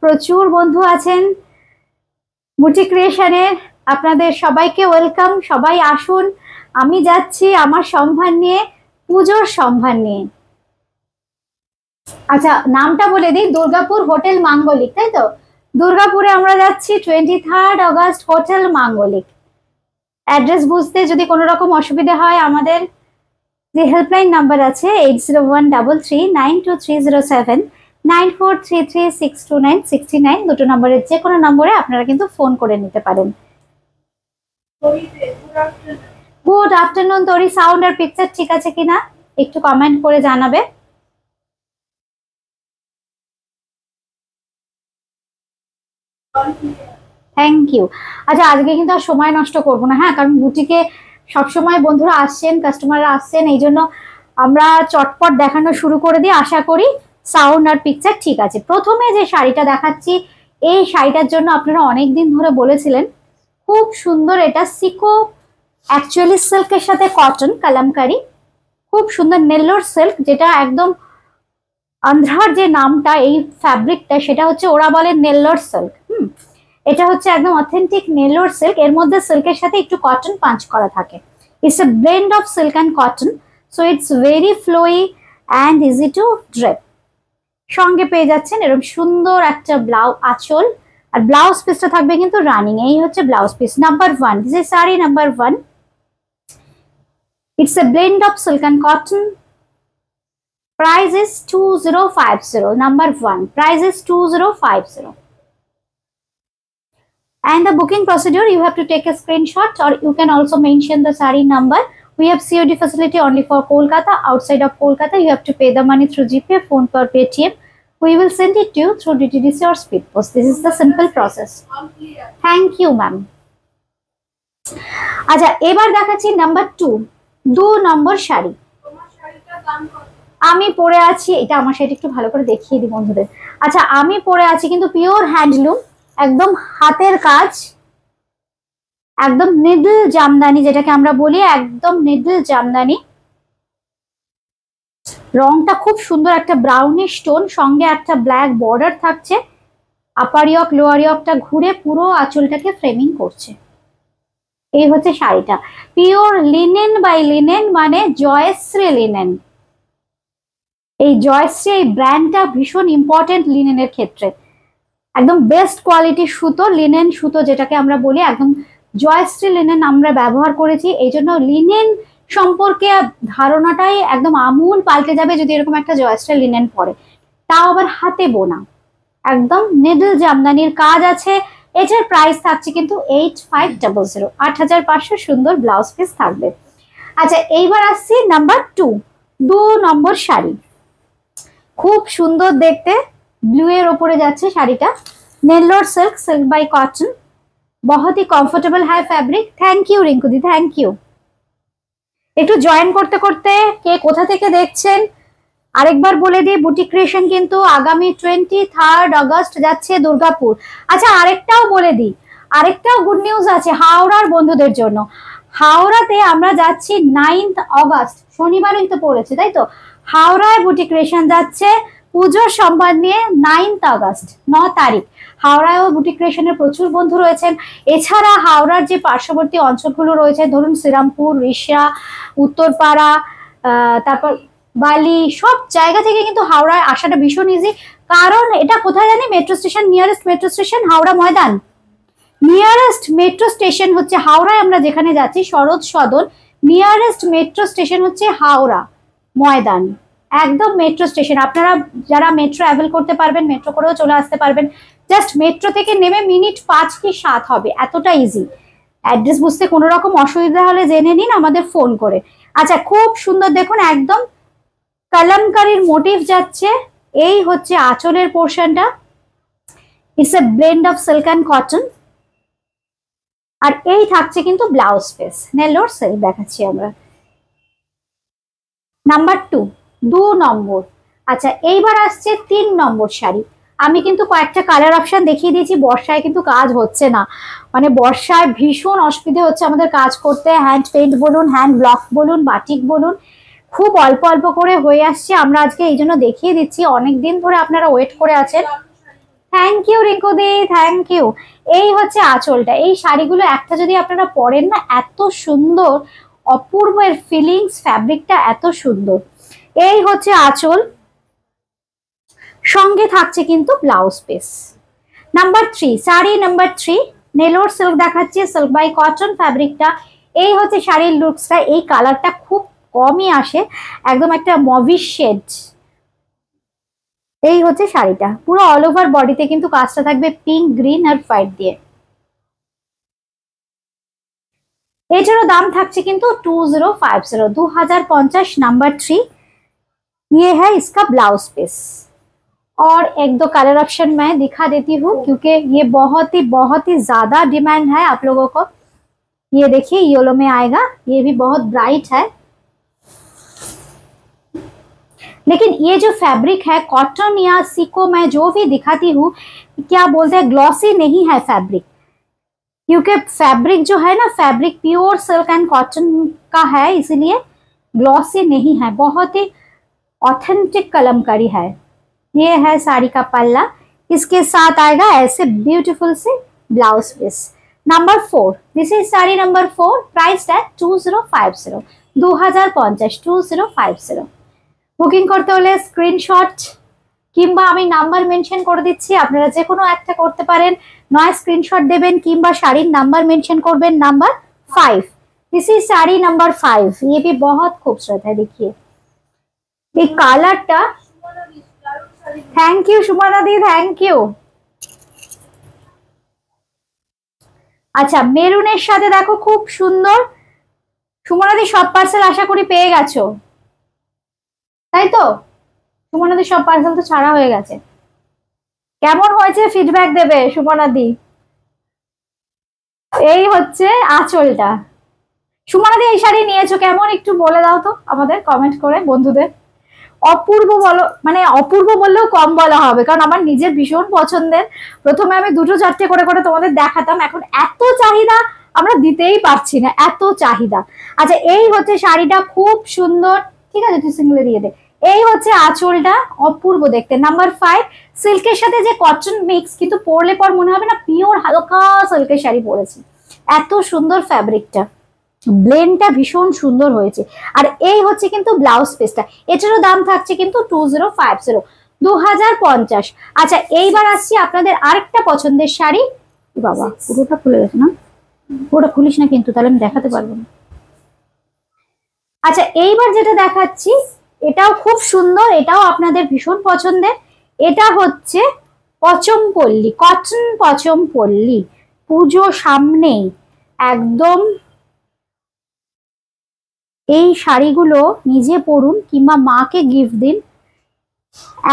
প্রচুর বন্ধু আছেন বুটিক ক্রিয়েশনের। আপনাদের সবাইকে ওয়েলকাম। সবাই আসুন। আমি যাচ্ছি আমার সম্ভার নিয়ে, পুজোর সম্ভার নিয়ে। আচ্ছা, নামটা বলে দিই, দুর্গাপুর হোটেল মাঙ্গলিক, তাই তো? দুর্গাপুরে আমরা যাচ্ছি 23 অগস্ট, হোটেল মাঙ্গলিক। অ্যাড্রেস বুঝতে যদি কোনো রকম অসুবিধা হয়, আমাদের যে হেল্পলাইন নাম্বার আছে 8013392307, 9433629629, দুটো নম্বরের যে কোনো নম্বরে আপনারা কিন্তু ফোন করে নিতে পারেন। Good afternoon Tori. সাউন্ড আর পিকচার ঠিক আছে কিনা একটু কমেন্ট করে জানাবে। Thank you. আচ্ছা, আজকে কিন্তু আর সময় নষ্ট করবো না, হ্যাঁ, কারণ বুটিকে সবসময় বন্ধুরা আসছেন, কাস্টমাররা আসছেন, এই জন্য আমরা চটপট দেখানো শুরু করে দিই। আশা করি সাউন্ড আর পিকচার ঠিক আছে। প্রথমে যে শাড়িটা দেখাচ্ছি, এই শাড়িটার জন্য আপনারা অনেকদিন ধরে বলেছিলেন, খুব সুন্দর। এটা সিকো, অ্যাকচুয়ালি সিল্কের সাথে কটন কালামকারি, খুব সুন্দর নেল্লোর সিল্ক, যেটা একদম আন্ধ্রার যে নামটা এই ফ্যাব্রিকটা, সেটা হচ্ছে ওরা বলে নেল্লোর সিল্ক। এটা হচ্ছে একদম অথেন্টিক নেল্লোর সিল্ক। এর মধ্যে সিল্কের সাথে একটু কটন পাঞ্চ করা থাকে। It's a blend of silk and cotton, so it's very flowy and easy to drape. সঙ্গে পেয়ে যাচ্ছেন এরকম সুন্দর একটা আঁচল, আর ব্লাউজ পিসটা থাকবে কিন্তু রানিং। এই হচ্ছে blouse piece number 1। This is sari number 1। It's a blend of silk and cotton. Price is 2050. Number 1. Price is 2050. And the booking procedure, you have to take a screenshot, or you can also mention the saree number. We have COD facility only for Kolkata. Outside of Kolkata, you have to pay the money through GPay, phone per Paytm. We will send it to you through DTDC or speed post. This is the simple process. Thank you, ma'am. আচ্ছা, এবার দেখাচ্ছি number 2, 2 নম্বর শাড়ি। আমি পরে আছি, এটা আমার সাথে একটু ভালো করে দেখিয়ে দিই বন্ধুদের। আচ্ছা, আমি পরে আছি কিন্তু পিওর হ্যান্ডলুম, একদম হাতের কাজ, একদম নিডল জামদানি, যেটাকে আমরা বলি একদম নিডল জামদানি। রংটা খুব সুন্দর, একটা ব্রাউনিশ টোন, সঙ্গে একটা ব্ল্যাক বর্ডার থাকছে। আপার ইয়ক লোয়ার ইয়কটা ঘুরে পুরো আঁচলটাকে ফ্রেমিং করছে। এই হচ্ছে শাড়িটা। পিওর লিনেন বাই লিনেন, মানে জয়শ্রী লিনেন। এই জয়শ্রী এই ব্র্যান্ডটা ভীষণ ইম্পর্টেন্ট লিনেনের ক্ষেত্রে। একদম বেস্ট কোয়ালিটির সুতো, লিনেন সুতো যেটাকে আমরা বলি, একদম জয়শ্রী লিনেন আমরা ব্যবহার করেছি। এই জন্য লিনেন সম্পর্কে ধারণাটাই একদম আমূল পাল্টে যাবে যদি এরকম একটা জয়শ্রী লিনেন পরে, তাও আবার হাতে বোনা, একদম নিডল জামদানির কাজ আছে। এটার প্রাইস থাকছে কিন্তু 8500, 8500। সুন্দর ব্লাউজ পিস থাকবে। আচ্ছা, এইবার আসছি নাম্বার 2, 2 নম্বর শাড়ি। খুব সুন্দর দেখতে, ব্লু এর ওপরে যাচ্ছে শাড়িটা। Nellore silk, silk by cotton, बहुत ही कंफर्टेबल है फैब्रिक। थैंक यू रिंकुदी, थैंक यू। একটু জয়েন করতে করতে কে কোথা থেকে দেখছেন আরেকবার বলে দিই, বুটিক ক্রিয়েশন কিন্তু আগামী 23 অগস্ট যাচ্ছে দুর্গাপুর। আচ্ছা, আরেকটাও বলে দিই, আরেকটাও গুড নিউজ আছে হাওড়ার বন্ধুদের জন্য। হাওড়াতে আমরা যাচ্ছি 9 অগস্ট, শনিবারই তো পড়েছে, তাই তো? হাওড়ায় বুটিক ক্রিয়েশন যাচ্ছে পুজোর সম্মান নিয়ে 9 অগস্ট, 9 তারিখ। হাওড়ায়ও বুটিক ক্রিয়েশনের প্রচুর বন্ধু রয়েছেন। এছাড়া হাওড়ার যে পার্শ্ববর্তী অঞ্চলগুলো রয়েছে, ধরুন শ্রীরামপুর, রিষড়া, উত্তরপাড়া, তারপর বালি, সব জায়গা থেকে কিন্তু হাওড়ায় আসাটা ভীষণ ইজি। কারণ এটা কোথায় জানি, metro station, nearest metro station Howrah Maidan. Nearest metro station হচ্ছে হাওড়ায় আমরা যেখানে যাচ্ছি, Sarat Sadan, nearest metro station হচ্ছে হাওড়া ময়দান, একদম মেট্রো স্টেশন। আপনারা যারা মেট্রো অ্যাভেল করতে পারবেন, মেট্রো করেও চলে আসতে পারবেন। জাস্ট মেট্রো থেকে নেমে মিনিট 5 কি 7 হবে, এতটা ইজি। অ্যাড্রেস বুঝতে কোনো রকম অসুবিধা হলে জেনে নিন আমাদের ফোন করে। আচ্ছা, খুব সুন্দর দেখুন, একদম কালামকারীর মোটিভ যাচ্ছে। এই হচ্ছে আঁচলের পোর্শনটা, it's a blend of silk and cotton. আর এই থাকছে কিন্তু ব্লাউজ পিস, নেল্লোর সিল্ক দেখাচ্ছি আমরা। Number 2, 2 number. আচ্ছা, এইবার আসছে 3 নম্বর শাড়ি। আমি কিন্তু কয়েকটা কালার অপশন দেখিয়ে দিয়েছি। বর্ষায় কিন্তু কাজ হচ্ছে না, মানে বর্ষায় ভীষণ অসুবিধে হচ্ছে আমাদের কাজ করতে। হ্যান্ড পেইন্ট বলুন, হ্যান্ড ব্লক বলুন, বাটিক বলুন, খুব অল্প অল্প করে হয়ে আসছে। আমরা আজকে এই জন্য দেখিয়ে দিচ্ছি, অনেকদিন ধরে আপনারা ওয়েট করে আছেন। থ্যাংক ইউ রিঙ্কু দি, থ্যাংক ইউ। এই হচ্ছে আঁচলটা। এই শাড়িগুলো একটা যদি আপনারা পরেন না, এত সুন্দর, অপূর্ব এর ফিলিংস, ফ্যাব্রিকটা এত সুন্দর। এই হচ্ছে আঁচল, সঙ্গে থাকছে কিন্তু blouse piece. Number 3, sari number 3 Nellore silk দেখাচ্ছি, সিল্ক বাই কটন ফ্যাব্রিকটা। এই হচ্ছে শাড়ির লুকসটা। এই কালারটা খুব কমই আসে, একদম একটা মভিশ শেড। এই হচ্ছে শাড়িটা, পুরো অল ওভার বডিতে কিন্তু কাজটা থাকবে পিঙ্ক, গ্রিন আর হোয়াইট দিয়ে। এটারও দাম থাকছে কিন্তু 2050, 2050। नंबर 3 ये है इसका ब्लाउज पीस। और एक दो कलर ऑप्शन मैं दिखा देती हूँ क्योंकि ये बहुत ही ज्यादा डिमांड है आप लोगों को। ये देखिए येलो में आएगा, ये भी बहुत ब्राइट है, लेकिन ये जो फैब्रिक है कॉटन या सिको, मैं जो भी दिखाती हूँ क्या बोलते हैं, ग्लॉसी नहीं है फैब्रिक, क्योंकि फैब्रिक जो है ना, fabric pure silk and cotton का है, इसीलिए ग्लॉसी नहीं है, बहुत ही ऑथेंटिक कलमकारी है। ये है साड़ी का पल्ला, इसके साथ आएगा ऐसे ब्यूटीफुल से blouse piece. Number 4, this is sari number 4, price at 2050, 2050, 2050। Booking করতে হলে স্ক্রিনশট কিংবা আমি নাম্বার মেনশন করে দিচ্ছি, আপনারা যে কোনো একটা করতে পারেন, নয় স্ক্রিনশট দেবেন কিংবা শাড়ির নাম্বার মেনশন করবেন, number 5। This is sari number 5, ये भी बहुत खूबसूरत है। देखिए এই কালারটা, থ্যাংক ইউ সুমনা দি, থ্যাংক ইউ। আচ্ছা, মেরুনের সাথে দেখো খুব সুন্দর। সুমনা দি সব পার্সেল আশা করি পেয়ে গেছো, তাই তো? সুমনা দি সব পার্সেল তো ছাড়া হয়ে গেছে। কেমন হয়েছে ফিডব্যাক দেবে সুমনা দি। এই হচ্ছে আঁচলটা। সুমনা দি এই শাড়ি নিয়েছো কেমন, একটু বলে দাও তো আমাদের কমেন্ট করে বন্ধুদের। অপূর্ব বলো, মানে অপূর্ব বললেও কম বলা হবে, কারণ আমার নিজের ভীষণ পছন্দের। প্রথমে আমি 2-4টে করে করে তোমাদের দেখাতাম, এখন এত চাহিদা আমরা দিতেই পারছি না, এত চাহিদা। আচ্ছা, এই হচ্ছে শাড়িটা, খুব সুন্দর। ঠিক আছে, তুই সিঙ্গেলে দিয়ে দে। এই হচ্ছে আঁচলটা, অপূর্ব দেখতে। নাম্বার 5, সিল্কের সাথে যে কটন মিক্স, কিন্তু পরলে পর মনে হবে না পিওর হালকা সিল্কের শাড়ি পরেছি, এত সুন্দর ফ্যাব্রিকটা, ব্লেন্ডটা ভীষণ সুন্দর হয়েছে। আর এই হচ্ছে কিন্তু ব্লাউজ পিসটা, এটারও দাম থাকছে কিন্তু 2050, 2050। আচ্ছা, এইবার আসছি আপনাদের আরেকটা পছন্দের শাড়ি। বাবা পুরোটা খুলে গেছে না, পুরোটা খুলিস না কিন্তু, তাহলে আমি দেখাতে পারবো না। আচ্ছা, এইবার যেটা দেখাচ্ছি এটাও খুব সুন্দর, এটাও আপনাদের ভীষণ পছন্দের। এটা হচ্ছে পচমপল্লী, কটন পচমপল্লী। পুজো সামনেই, একদম এই শাড়িগুলো নিজে পরুন কিংবা মাকে গিফট দিন।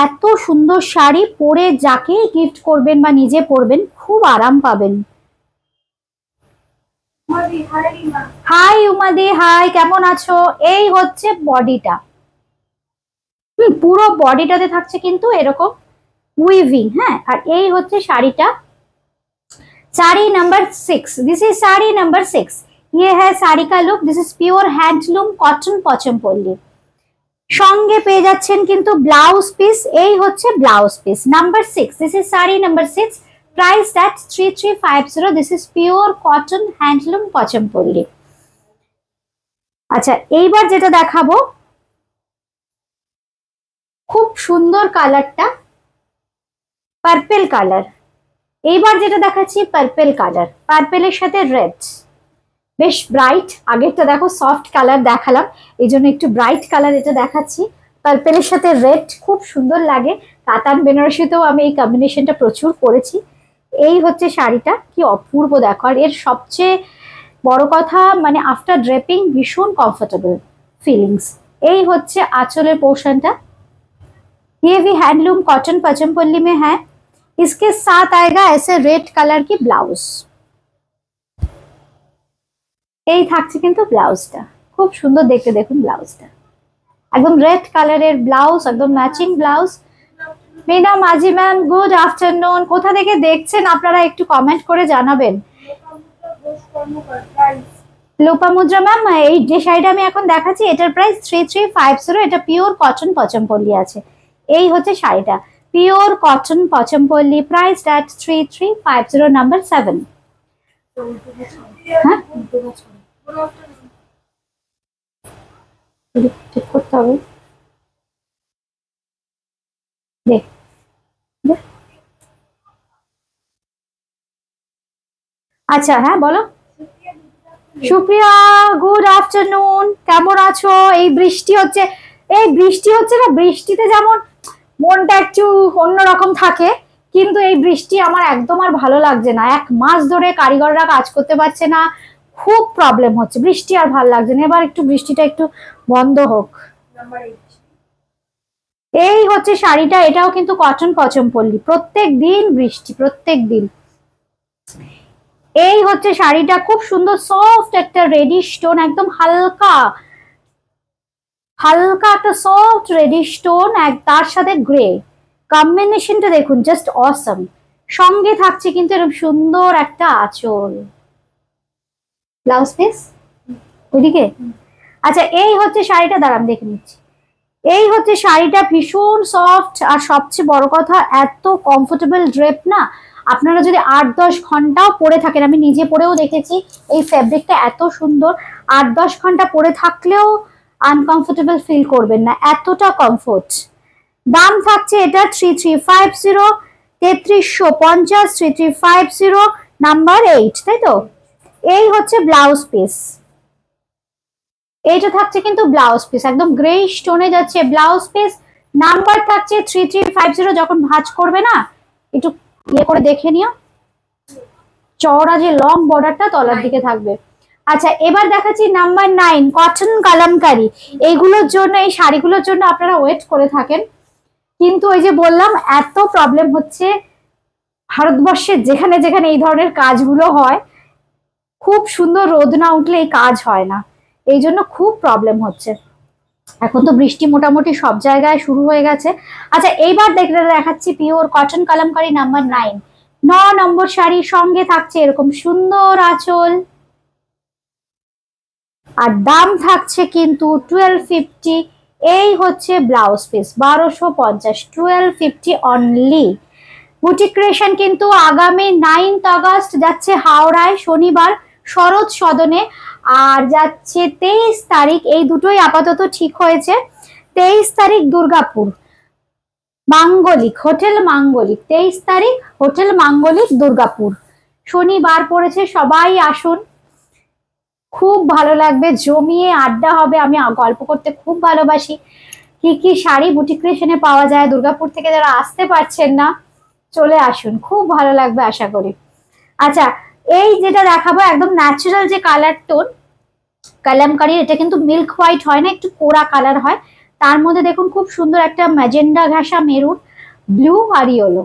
এত সুন্দর শাড়ি পরে যাকে গিফট করবেন বা নিজে পরবেন খুব আরাম পাবেন। হাই উমাদি, হাই, কেমন আছো? এই হচ্ছে বডিটা, পুরো বডিটাতে থাকছে কিন্তু এরকম উইভিং। হ্যাঁ, আর এই হচ্ছে শাড়িটা, sari number 6। This is sari number 6। ये है साड़ी का look. This is pure handloom cotton Pochampally. সঙ্গে পেয়ে যাচ্ছেন কিন্তু ব্লাউজ পিস। এই হচ্ছে blouse piece number 6। This is sari number 6, price at 3350। This is pure cotton handloom Pochampally. আচ্ছা, এইবার যেটা দেখাবো খুব সুন্দর কালারটা, পার্পল কালার। এইবার যেটা দেখাচ্ছি পার্পল কালার, পার্পলের সাথে রেড, বেশ ব্রাইট। আগেরটা দেখো সফট কালার দেখালাম, এই জন্য একটু ব্রাইট কালার এটা দেখাচ্ছি। পার্পলের সাথে রেড খুব সুন্দর লাগে। কাতান বেনারসিতেও আমি এই কম্বিনেশনটা প্রচুর করেছি। এই হচ্ছে শাড়িটা, কি অপূর্ব দেখো। আর এর সবচেয়ে বড় কথা, মানে আফটার ড্রেপিং ভীষণ কমফোর্টেবল ফিলিংস। এই হচ্ছে আঁচলের পোর্শনটা, ये भी हैंडलूम कॉटन पचमपल्ली में है। इसके साथ आएगा ऐसे रेड कलर की ब्लाउज। এই থাকছে কিন্তু ব্লাউজটা, খুব সুন্দর দেখতে। দেখুন ব্লাউজটা একদম রেড কালারের ব্লাউজ, একদম ম্যাচিং ব্লাউজ। মিনা মাঝি ম্যাম, গুড আফটারনুন। কোথা থেকে দেখছেন আপনারা একটু কমেন্ট করে জানাবেন। লোপামুদ্রা ম্যাম, এই যে শাড়িটা আমি এখন দেখাচ্ছি এটার প্রাইস 3350। এটা পিওর কটন পচমপল্লি আছে। এই হচ্ছে শাড়িটা, pure cotton Pochampally, priced at 3350, number 7। হ্যাঁ ঠিক করতে হবে, দেখ দেখ। আচ্ছা হ্যাঁ বলো। সুপ্রিয়া, গুড আফটারনুন, কেমন আছো? এই বৃষ্টি হচ্ছে, এই বৃষ্টি হচ্ছে না, বৃষ্টিতে যেমন মনটা একটু অন্যরকম থাকে, কিন্তু এই বৃষ্টি আমার একদম আর ভালো লাগছে না। 1 মাস ধরে কারিগররা কাজ করতে পারছে না, খুব প্রবলেম হচ্ছে, বৃষ্টি আর ভালো লাগছে না। এবার একটু বৃষ্টিটা একটু বন্ধ হোক। এই হচ্ছে শাড়িটা, এটাও কিন্তু কটন পচমপল্লী, প্রত্যেক দিন বৃষ্টি, প্রত্যেক দিন। এই হচ্ছে শাড়িটা, খুব সুন্দর সফট একটা রেডিশ টোন, একদম হালকা হালকা একটা সফট রেডিশ টোন, তার সাথে গ্রে কম্বিনেশনটা দেখুন, জাস্ট অসম। সঙ্গে থাকছে কিন্তু এরকম সুন্দর একটা আঁচল, ব্লাউজ পিস ওইদিকে। আচ্ছা এই হচ্ছে শাড়িটা, দাঁড়ান দেখে নিচ্ছি। এই হচ্ছে শাড়িটা, ভীষণ সফট, আর সবচেয়ে বড় কথা এত কমফোর্টেবল ড্রেপ না, আপনারা যদি 8-10 ঘন্টাও পরে থাকেন, আমি নিজে পরেও দেখেছি, এই ফ্যাব্রিকটা এত সুন্দর, 8-10 ঘন্টা পরে থাকলেও আনকমফোর্টেবল ফিল করবেন না, এতটা কমফোর্ট। দাম থাকছে এটা 3350, 3350, 3350, নাম্বার 8, তাই তো? এই হচ্ছে ব্লাউজ পিস, এইটা থাকছে কিন্তু ব্লাউজ পিস, একদম গ্রে স্টোনে যাচ্ছে ব্লাউজ পিস, নাম্বার থাকছে 3350। যখন ভাঁজ করবে না একটু ইয়ে করে দেখে নিও, চওড়া যে লং বর্ডারটা তলার দিকে থাকবে। আচ্ছা এবার দেখাচ্ছি নাম্বার 9, কটন কালামকারী। এইগুলোর জন্য, এই শাড়িগুলোর জন্য আপনারা ওয়েট করে থাকেন, কিন্তু ওই যে বললাম এত প্রবলেম হচ্ছে ভারতবর্ষের যেখানে যেখানে এই ধরনের কাজগুলো হয়, খুব সুন্দর রোদ না উঠলে এই কাজ হয় না, এই জন্য খুব প্রবলেম হচ্ছে। এখন তো বৃষ্টি মোটামুটি সব জায়গায় শুরু হয়ে গেছে। আচ্ছা এইবার দেখাচ্ছি পিওর কটন কালামকারী নাম্বার 9, 9 নম্বর শাড়ির সঙ্গে থাকছে এরকম সুন্দর আঁচল, আর দাম থাকছে কিন্তু 1250। এই হচ্ছে blouse piece, 1250, 1250 only. Boutique creation কিন্তু আগামী 9th আগস্ট যাচ্ছে হাওড়ায়, শনিবার, শরৎ সদনে, আর যাচ্ছে 23 তারিখ, এই দুটোই আপাতত ঠিক হয়েছে। 23 তারিখ দুর্গাপুর, মাঙ্গলিক, হোটেল মাঙ্গলিক, 23 তারিখ হোটেল মাঙ্গলিক দুর্গাপুর, শনিবার পড়েছে, সবাই আসুন, খুব ভালো লাগবে, জমিয়ে আড্ডা হবে। আমি গল্প করতে খুব ভালোবাসি। কি কি শাড়ি বুটিক ক্রিয়েশনে পাওয়া যায়, দুর্গাপুর থেকে যারা আসতে পারছেন না চলে আসুন, খুব ভালো লাগবে আশা করি। আচ্ছা এই যেটা দেখাবো একদম ন্যাচারাল যে কালার টোন কালামকারী, এটা কিন্তু মিল্ক হোয়াইট হয় না, একটু কোরা কালার হয়, তার মধ্যে দেখুন খুব সুন্দর একটা ম্যাজেন্ডা ঘাসা, মেরুন, ব্লু আর ইয়েলো,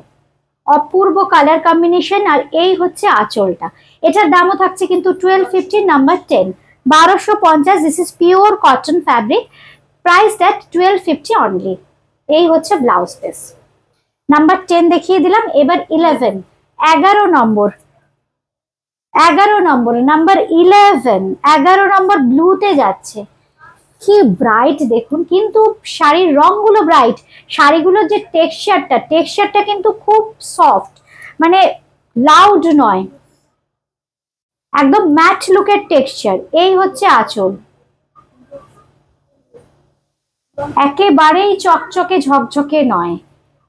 অপূর্ব কালার কম্বিনেশন। আর এই হচ্ছে আঁচলটা, এটার দামও থাকছে কিন্তু 1250, number 10, 1250। This is pure cotton fabric, priced at 1250 only. এই হচ্ছে ব্লাউজ পিস। নাম্বার 10 দেখিয়ে দিলাম, এবার 11, 11 নম্বর, 11 নম্বর, নাম্বার 11, 11 নম্বর ব্লুতে যাচ্ছে, কি ব্রাইট দেখুন, কিন্তু শাড়ির রংগুলো ব্রাইট, শাড়িগুলোর যে টেক্সচারটা কিন্তু খুব সফট, মানে লাউড নয়, একদম ম্যাট লুকের টেক্সচার। এই হচ্ছে আঁচল, একেবারেই চকচকে ঝকঝকে নয়।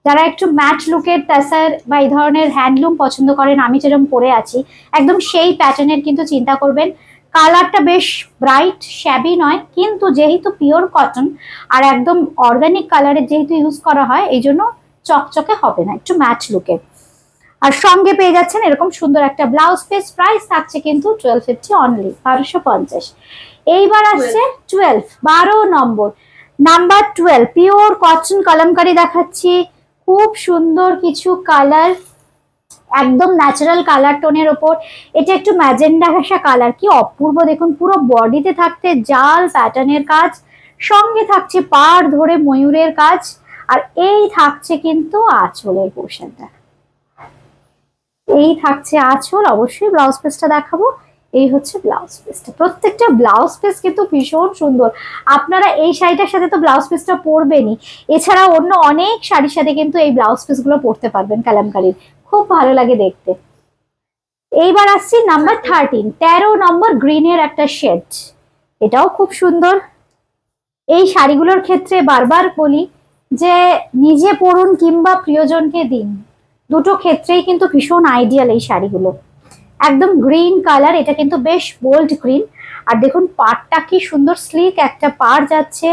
যারা একটু ম্যাট লুকের তাসার বা এই ধরনের হ্যান্ডলুম পছন্দ করেন, আমি যেরকম পরে আছি একদম সেই প্যাটার্নের কিন্তু চিন্তা করবেন। কালারটা বেশ ব্রাইট, শ্যাবি নয়, কিন্তু যেহেতু পিওর কটন আর একদম অর্গানিক কালারের যেহেতু ইউজ করা হয়, এই জন্য চকচকে হবে না, একটু ম্যাট লুকের। আর সঙ্গে পেয়ে যাচ্ছেন এরকম সুন্দর একটা ব্লাউজ পিস, প্রাইস থাকছে কিন্তু 1250 অনলি, 1250। এইবার আসছে 12, 12 নম্বর, নাম্বার 12, পিওর কটন কালামকারী দেখাচ্ছি, খুব সুন্দর কিছু কালার, একদম ন্যাচারাল কালার টোনের ওপর, এটা একটু ম্যাজেন্ডা ঘাসা কালার, কি অপূর্ব দেখুন, পুরো বডিতে থাকতে জাল প্যাটার্নের কাজ, সঙ্গে থাকছে পাড় ধরে ময়ূরের কাজ, আর এই থাকছে কিন্তু আঁচলের পোর্শনটা, এই থাকছে আঁচল। অবশ্যই ব্লাউজ পিসটা দেখাবো। এই হচ্ছে ব্লাউজ পিসটা, প্রত্যেকটা ব্লাউজ পিস কিন্তু ভীষণ সুন্দর। আপনারা এই শাড়িটার সাথে তো ব্লাউজ পিসটা পরবেনই, এছাড়া অন্য অনেক শাড়ির সাথে কিন্তু এই ব্লাউজ পিস গুলো পরতে পারবেন কালামকারীর, খুব ভালো লাগে দেখতে। এইবার আসছি নাম্বার 13, 13 নম্বর গ্রিনের একটা শেড, এটাও খুব সুন্দর। এই শাড়িগুলোর ক্ষেত্রে বারবার বলি যে নিজে পরুন কিংবা প্রিয়জনকে দিন, দুটো ক্ষেত্রেই কিন্তু ভীষণ আইডিয়াল এই শাড়িগুলো। একদম গ্রিন কালার, এটা কিন্তু বেশ বোল্ড গ্রিন। আর দেখুন পাড়টা কি সুন্দর স্লিক একটা পাড় যাচ্ছে,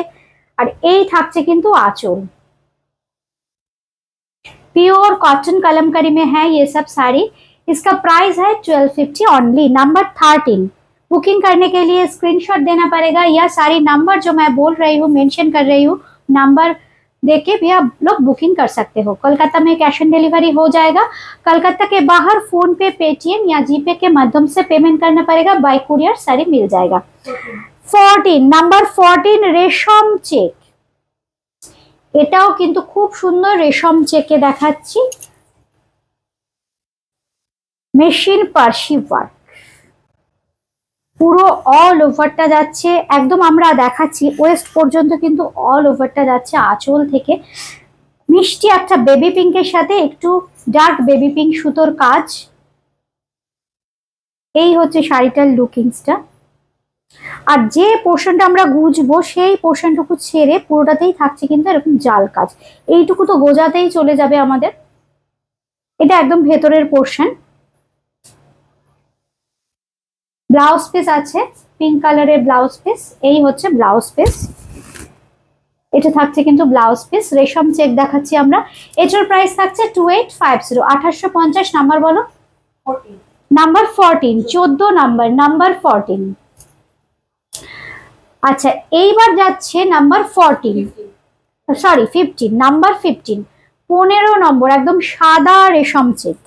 আর এই থাকছে কিন্তু आंचल। प्योर कॉटन कलमकारी में है ये सब साड़ी। इसका प्राइस है 1250 ओनली। नंबर 13, बुकिंग करने के लिए स्क्रीनशॉट देना पड़ेगा, या सारी नंबर जो मैं बोल रही हूँ मेंशन कर रही हूँ, नंबर देके भी आप लोग बुकिंग कर सकते हो। कोलकाता में कैश ऑन डिलीवरी हो जाएगा, कोलकाता के बाहर फोन पे, पेटीएम या जीपे के माध्यम से पेमेंट करना पड़ेगा, बाय कुरियर साड़ी मिल जाएगा। 14, नंबर 14 रेशम चेक, এটাও কিন্তু খুব সুন্দর রেশম চেকে দেখাচ্ছি, মেশিন পার্সি ওয়ার্ক, পুরো অল ওভারটা যাচ্ছে একদম, আমরা দেখাচ্ছি ওয়েস্ট পর্যন্ত কিন্তু অল ওভারটা যাচ্ছে আঁচল থেকে। মিষ্টি একটা বেবি পিঙ্কের সাথে একটু ডার্ক বেবি পিঙ্ক সুতোর কাজ। এই হচ্ছে শাড়িটার লুকিংসটা। আর যে পোর্শনটা আমরা গুজবো সেই পোর্শনটুকু ছেড়ে পুরোটাতেই থাকছে কিন্তু এরকম জাল কাজ, এইটুকু তো গোজাতেই চলে যাবে আমাদের। এটা একদম ভেতরের পোর্শন। ব্লাউজ পিস আছে পিঙ্ক কালারের ব্লাউজ পিস, এই হচ্ছে ব্লাউজ পিস, এটা থাকছে কিন্তু ব্লাউজ পিস। রেশম চেক দেখাচ্ছি আমরা, এটার প্রাইস থাকছে 2850, 2850। নাম্বার বলো, নাম্বার 14, 14 নাম্বার, নাম্বার 14। আচ্ছা এইবার যাচ্ছে নাম্বার 14, সরি 15, নাম্বার 15, 15 নম্বর, একদম সাদা রেশম চেক।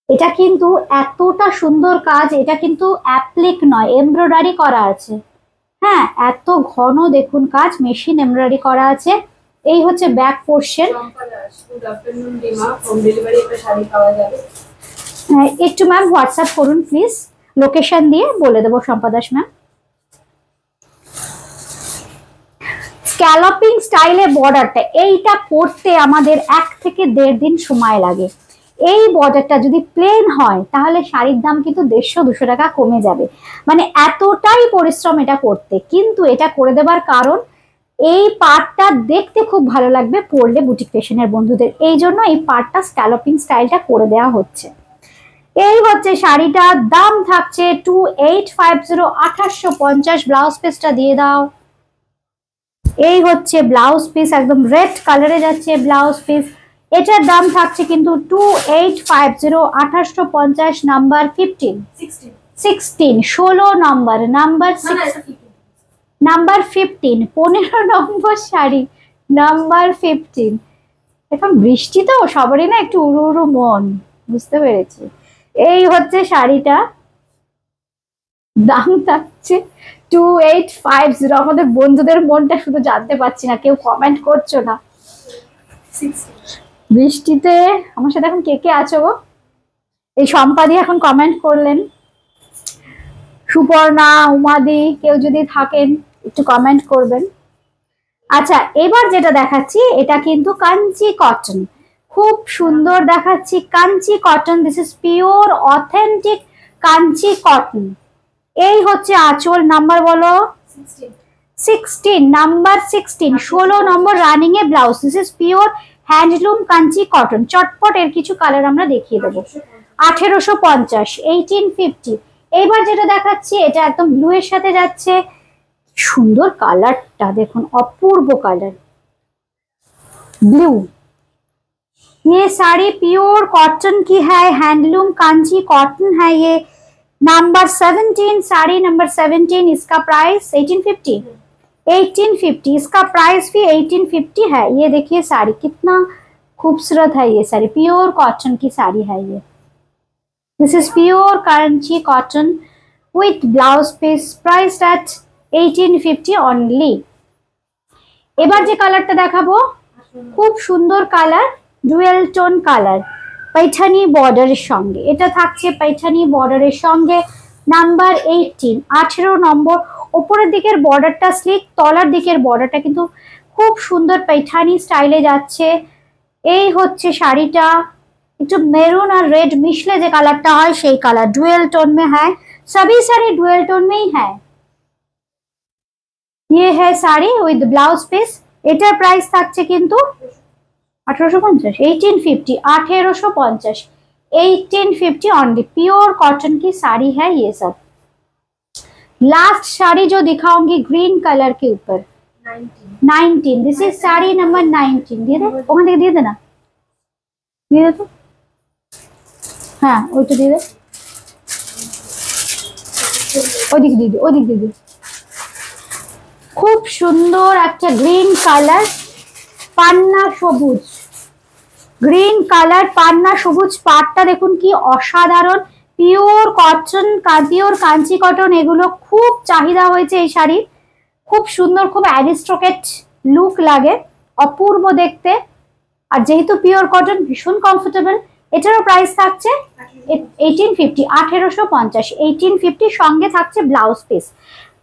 এটা কিন্তু এতটা সুন্দর কাজ, এটা কিন্তু অ্যাপ্লিক নয়, এমব্রয়ডারি করা আছে। হ্যাঁ, এত ঘন দেখুন কাজ, মেশিন এমব্রয়ডারি করা আছে। এই হচ্ছে ব্যাক পোর্শন। একটু ম্যাম হোয়াটসঅ্যাপ করুন প্লিজ, লোকেশন দিয়ে বলে দেবো সম্পাদাস ম্যাম। স্ক্যালপিং স্টাইলে বর্ডারটা, এইটা করতে আমাদের 1 থেকে 1.5 দিন সময় লাগে। এই বর্ডারটা যদি প্লেন হয় তাহলে শাড়ির দাম কিন্তু 150-200 টাকা কমে যাবে, মানে এতটাই পরিশ্রম এটা করতে। কিন্তু এটা করে দেবার কারণ এই পার্টটা দেখতে খুব ভালো লাগবে পরলে বুটিক ফ্যাশনের বন্ধুদের, এই জন্য এই পার্টটা স্ক্যালপিং স্টাইলটা করে দেওয়া হচ্ছে। এই হচ্ছে শাড়িটার দাম থাকছে 2850, 2850। ব্লাউজ পিসটা দিয়ে দাও। এই হচ্ছে ব্লাউজ পিস, একদম রেড কালারে যাচ্ছে ব্লাউজ পিস, এটার দাম থাকছে কিন্তু 2850, 2850। নাম্বার 15, 16, 16 নাম্বার, নাম্বার 6, নাম্বার 15, 15 নম্বর শাড়ি, নাম্বার 15। এখন বৃষ্টি তো সবারই না একটু উড়ু উড়ু মন, বুঝতে পেরেছি। এই হচ্ছে শাড়িটা, দাম থাকছে 2850। আমাদের বন্ধুদের মনটা শুধু জানতে পারছি না, কেউ কমেন্ট করছো না। বৃষ্টিতে আমার সাথে এখন কে কে আছো গো? এই সম্পাদি এখন কমেন্ট করলেন, সুপর্ণা, উমাদি, কেউ যদি থাকেন একটু কমেন্ট করবেন। আচ্ছা এবার যেটা দেখাচ্ছি এটা কিন্তু কাঞ্চি কটন, খুব সুন্দর দেখাচ্ছি Kanchi cotton. This is pure authentic Kanchi cotton. এই হচ্ছে আঁচল। নাম্বার বলো, 16, number 16, 16 number running A blouse. This is pure handloom Kanchi cotton. চটপট এর কিছু কালার আমরা দেখিয়ে দেবো। 1850, 1850। এইবার যেটা দেখাচ্ছি এটা একদম ব্লু এর সাথে যাচ্ছে, সুন্দর কালারটা দেখুন, অপূর্ব কালার ब्लू। ये साड़ी प्योर कॉटन की है, हैंडलूम कांची कॉटन है ये। नंबर 17, साड़ी नंबर 17, इसका प्राइस 1850, 1850। इसका प्राइस भी 1850 है। ये देखिए साड़ी कितना खूबसूरत है, ये साड़ी प्योर कॉटन की साड़ी है ये। This is pure Kanchi cotton with blouse piece, price at 1850 only. এবার যে কালারটা দেখাবো খুব সুন্দর colour, dual tone colour, Paithani बॉर्डारेर संगे এটা থাকছে पैठानी बॉर्डारेर संगे নাম্বার 18 18 নম্বর উপরের দিকের বর্ডারটা স্লিক তলার দিকের বর্ডারটা কিন্তু খুব সুন্দর पैठानी স্টাইলে যাচ্ছে এই হচ্ছে শাড়িটা একটু মেরুন আর রেড মিশলে যে কালারটা হয় সেই কালার ডুয়েল টোন में है सभी साड़ी डुएल टोन में ही है ये है साड़ी विद ब्लाउज पीस এটার প্রাইস থাকছে কিন্তু 1850 1850 1850 1850 ओनली प्योर कॉटन की साड़ी है ये सब लास्ट साड़ी जो दिखाऊंगी ग्रीन कलर के ऊपर 19 दिस इज साड़ी नंबर 19 दिए दे ওখান থেকে দিয়ে দে না দিয়ে দে তো হ্যাঁ ওইটা দিয়ে দে ওদিক দিয়ে দে ওদিক দিয়ে দে খুব সুন্দর একটা গ্রিন কালার পান্না সবুজ গ্রিন কালার পান্না সবুজ পাটটা দেখুন কি অসাধারণ pure cotton pure Kanchi cotton এগুলো খুব চাহিদা হয়েছে এই শাড়ি খুব সুন্দর খুব অ্যারিস্টোক্রেট লুক লাগে অপূর্ব দেখতে আর যেহেতু পিওর কটন ভীষণ কমফোর্টেবল এটারও প্রাইস থাকছে 1850 1850 1850 সঙ্গে থাকছে ব্লাউজ পিস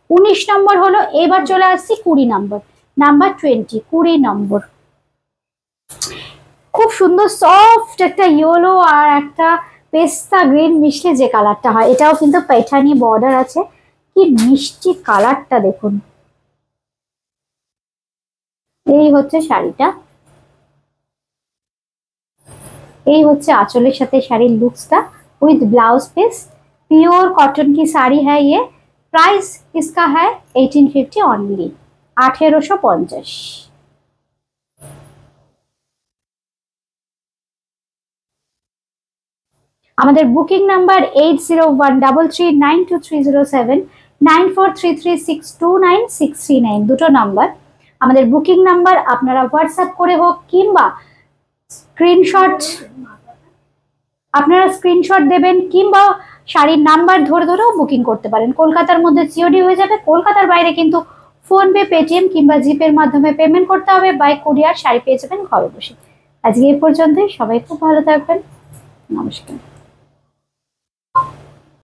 19 নম্বর হলো এবার চলে আসছি 20 নম্বর নাম্বার 20 20 নম্বর খুব সুন্দর সফট একটা ইয়েলো আর একটা পেস্তা গ্রিন মিশলে যে কালারটা হয় এটাও কিন্তু पैठानी বর্ডার আছে কি মিষ্টি কালারটা দেখুন এই হচ্ছে শাড়িটা এই হচ্ছে আঁচলের সাথে শাড়ির লুকসটা with blouse piece pure cotton की साड़ी है ये प्राइस इसका है 1850 ओनली 1850 আমাদের বুকিং নাম্বার 8013392307 9433629639 দুটো নাম্বার আমাদের বুকিং নাম্বার আপনারা হোয়াটসঅ্যাপ করে হোক কিংবা স্ক্রিনশট দেবেন কিংবা শাড়ির নাম্বার ধরে ধরেও বুকিং করতে পারেন কলকাতার মধ্যে সিওডি হয়ে যাবে কলকাতার বাইরে কিন্তু ফোনপে পেটিএম কিংবা জিপের মাধ্যমে পেমেন্ট করতে হবে বাই কুরিয়ার শাড়ি পেয়ে যাবেন ঘরে বসে আজকে এই পর্যন্তই সবাই খুব ভালো থাকবেন নমস্কার